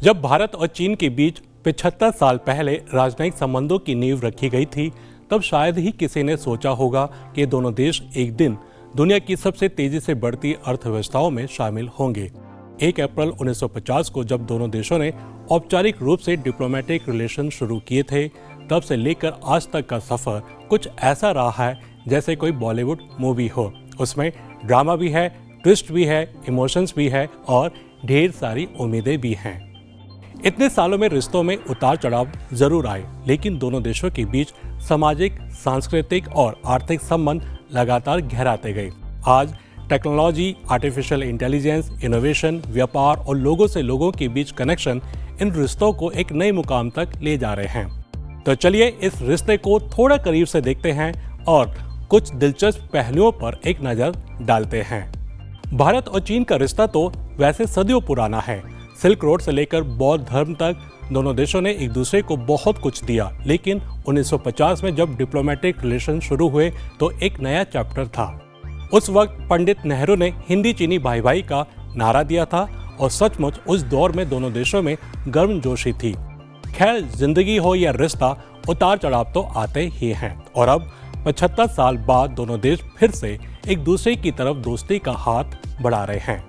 जब भारत और चीन के बीच 75 साल पहले राजनयिक संबंधों की नींव रखी गई थी, तब शायद ही किसी ने सोचा होगा कि दोनों देश एक दिन दुनिया की सबसे तेजी से बढ़ती अर्थव्यवस्थाओं में शामिल होंगे। 1 अप्रैल 1950 को जब दोनों देशों ने औपचारिक रूप से डिप्लोमेटिक रिलेशन शुरू किए थे, तब से लेकर आज तक का सफर कुछ ऐसा रहा है जैसे कोई बॉलीवुड मूवी हो। उसमें ड्रामा भी है, ट्विस्ट भी है, इमोशंस भी है और ढेर सारी उम्मीदें भी हैं। इतने सालों में रिश्तों में उतार चढ़ाव जरूर आए, लेकिन दोनों देशों के बीच सामाजिक, सांस्कृतिक और आर्थिक संबंध लगातार गहराते गए। आज टेक्नोलॉजी, आर्टिफिशियल इंटेलिजेंस, इनोवेशन, व्यापार और लोगों से लोगों के बीच कनेक्शन इन रिश्तों को एक नए मुकाम तक ले जा रहे हैं। तो चलिए इस रिश्ते को थोड़ा करीब से देखते हैं और कुछ दिलचस्प पहलुओं पर एक नजर डालते हैं। भारत और चीन का रिश्ता तो वैसे सदियों पुराना है। सिल्क रोड से लेकर बौद्ध धर्म तक दोनों देशों ने एक दूसरे को बहुत कुछ दिया, लेकिन 1950 में जब डिप्लोमेटिक रिलेशन शुरू हुए तो एक नया चैप्टर था। उस वक्त पंडित नेहरू ने हिंदी चीनी भाई भाई का नारा दिया था और सचमुच उस दौर में दोनों देशों में गर्मजोशी थी। खैर, जिंदगी हो या रिश्ता, उतार चढ़ाव तो आते ही हैं और अब 75 साल बाद दोनों देश फिर से एक दूसरे की तरफ दोस्ती का हाथ बढ़ा रहे हैं।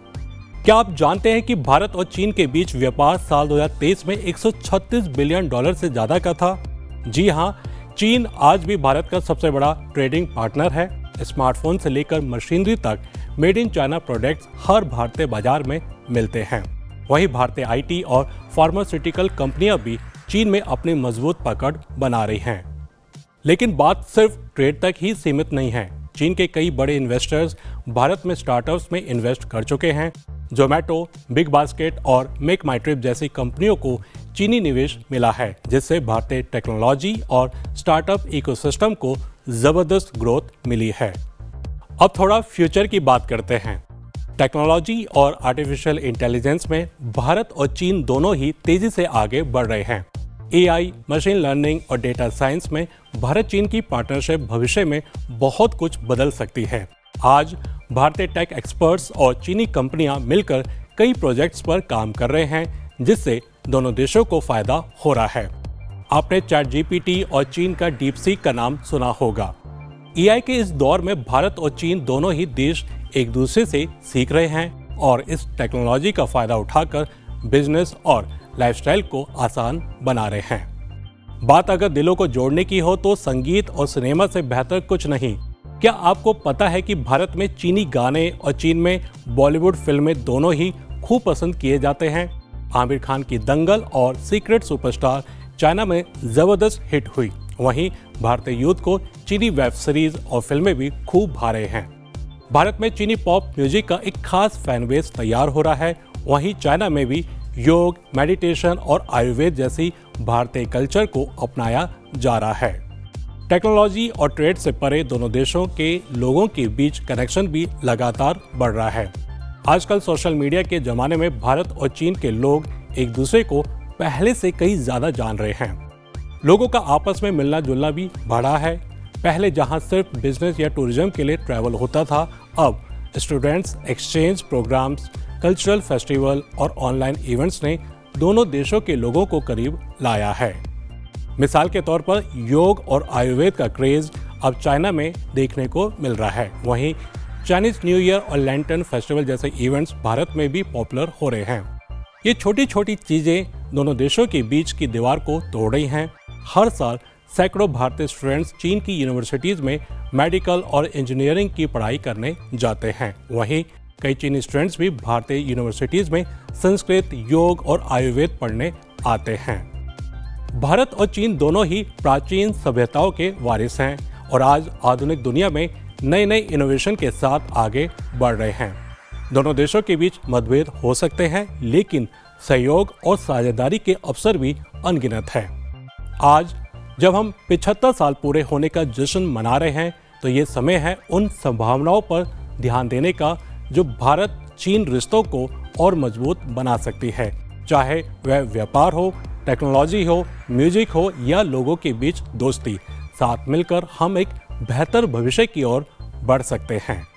क्या आप जानते हैं कि भारत और चीन के बीच व्यापार साल 2023 में 136 बिलियन डॉलर से ज्यादा का था? जी हां, चीन आज भी भारत का सबसे बड़ा ट्रेडिंग पार्टनर है। स्मार्टफोन से लेकर मशीनरी तक मेड इन चाइना प्रोडक्ट्स हर भारतीय बाजार में मिलते हैं। वहीं भारतीय आईटी और फार्मास्यूटिकल कंपनियां भी चीन में अपनी मजबूत पकड़ बना रही हैं। लेकिन बात सिर्फ ट्रेड तक ही सीमित नहीं है। चीन के कई बड़े इन्वेस्टर्स भारत में स्टार्टअप्स में इन्वेस्ट कर चुके हैं। जोमेटो, बिग बास्केट और मेक माई ट्रिप जैसी कंपनियों को चीनी निवेश मिला है, जिससे भारतीय टेक्नोलॉजी और स्टार्टअप इकोसिस्टम को जबरदस्त ग्रोथ मिली है। अब थोड़ा फ्यूचर की बात करते हैं। टेक्नोलॉजी और आर्टिफिशियल इंटेलिजेंस में भारत और चीन दोनों ही तेजी से आगे बढ़ रहे हैं। एआई, मशीन लर्निंग और डेटा साइंस में भारत चीन की पार्टनरशिप भविष्य में बहुत कुछ बदल सकती है। आज भारतीय टेक एक्सपर्ट्स और चीनी कंपनियां मिलकर कई प्रोजेक्ट्स पर काम कर रहे हैं, जिससे दोनों देशों को फायदा हो रहा है। आपने ChatGPT और चीन का DeepSeek का नाम सुना होगा। एआई के इस दौर में भारत और चीन दोनों ही देश एक दूसरे से सीख रहे हैं और इस टेक्नोलॉजी का फायदा उठाकर बिजनेस और लाइफस्टाइल को आसान बना रहे हैं। बात अगर दिलों को जोड़ने की हो तो संगीत और सिनेमा से बेहतर कुछ नहीं। क्या आपको पता है कि भारत में चीनी गाने और चीन में बॉलीवुड फिल्में दोनों ही खूब पसंद किए जाते हैं? आमिर खान की दंगल और सीक्रेट सुपरस्टार चाइना में जबरदस्त हिट हुई। वहीं भारतीय यूथ को चीनी वेब सीरीज और फिल्में भी खूब भा रहे हैं। भारत में चीनी पॉप म्यूजिक का एक खास फैन बेस तैयार हो रहा है। वहीं चाइना में भी योग, मेडिटेशन और आयुर्वेद जैसी भारतीय कल्चर को अपनाया जा रहा है। टेक्नोलॉजी और ट्रेड से परे दोनों देशों के लोगों के बीच कनेक्शन भी लगातार बढ़ रहा है। आजकल सोशल मीडिया के जमाने में भारत और चीन के लोग एक दूसरे को पहले से कहीं ज्यादा जान रहे हैं। लोगों का आपस में मिलना जुलना भी बढ़ा है। पहले जहां सिर्फ बिजनेस या टूरिज्म के लिए ट्रैवल होता था, अब students exchange programmes, cultural festival और ऑनलाइन इवेंट्स ने दोनों देशों के लोगों को करीब लाया है। मिसाल के तौर पर योग और आयुर्वेद का क्रेज अब चाइना में देखने को मिल रहा है। वहीं चाइनीज न्यू ईयर और लैंटर्न फेस्टिवल जैसे इवेंट्स भारत में भी पॉपुलर हो रहे हैं। ये छोटी छोटी चीजें दोनों देशों के बीच की दीवार को तोड़ रही हैं। हर साल सैकड़ों भारतीय स्टूडेंट्स चीन की यूनिवर्सिटीज में मेडिकल और इंजीनियरिंग की पढ़ाई करने जाते हैं। वहीं कई चीनी स्टूडेंट्स भी भारतीय यूनिवर्सिटीज में संस्कृत, योग और आयुर्वेद पढ़ने आते हैं। भारत और चीन दोनों ही प्राचीन सभ्यताओं के वारिस हैं और आज आधुनिक दुनिया में नए नए इनोवेशन के साथ आगे बढ़ रहे हैं। दोनों देशों के बीच मतभेद हो सकते हैं, लेकिन सहयोग और साझेदारी के अवसर भी अनगिनत हैं। आज जब हम 75 साल पूरे होने का जश्न मना रहे हैं, तो ये समय है उन संभावनाओं पर ध्यान देने का जो भारत चीन रिश्तों को और मजबूत बना सकती है। चाहे वह व्यापार हो, टेक्नोलॉजी हो, म्यूजिक हो या लोगों के बीच दोस्ती, साथ मिलकर हम एक बेहतर भविष्य की ओर बढ़ सकते हैं।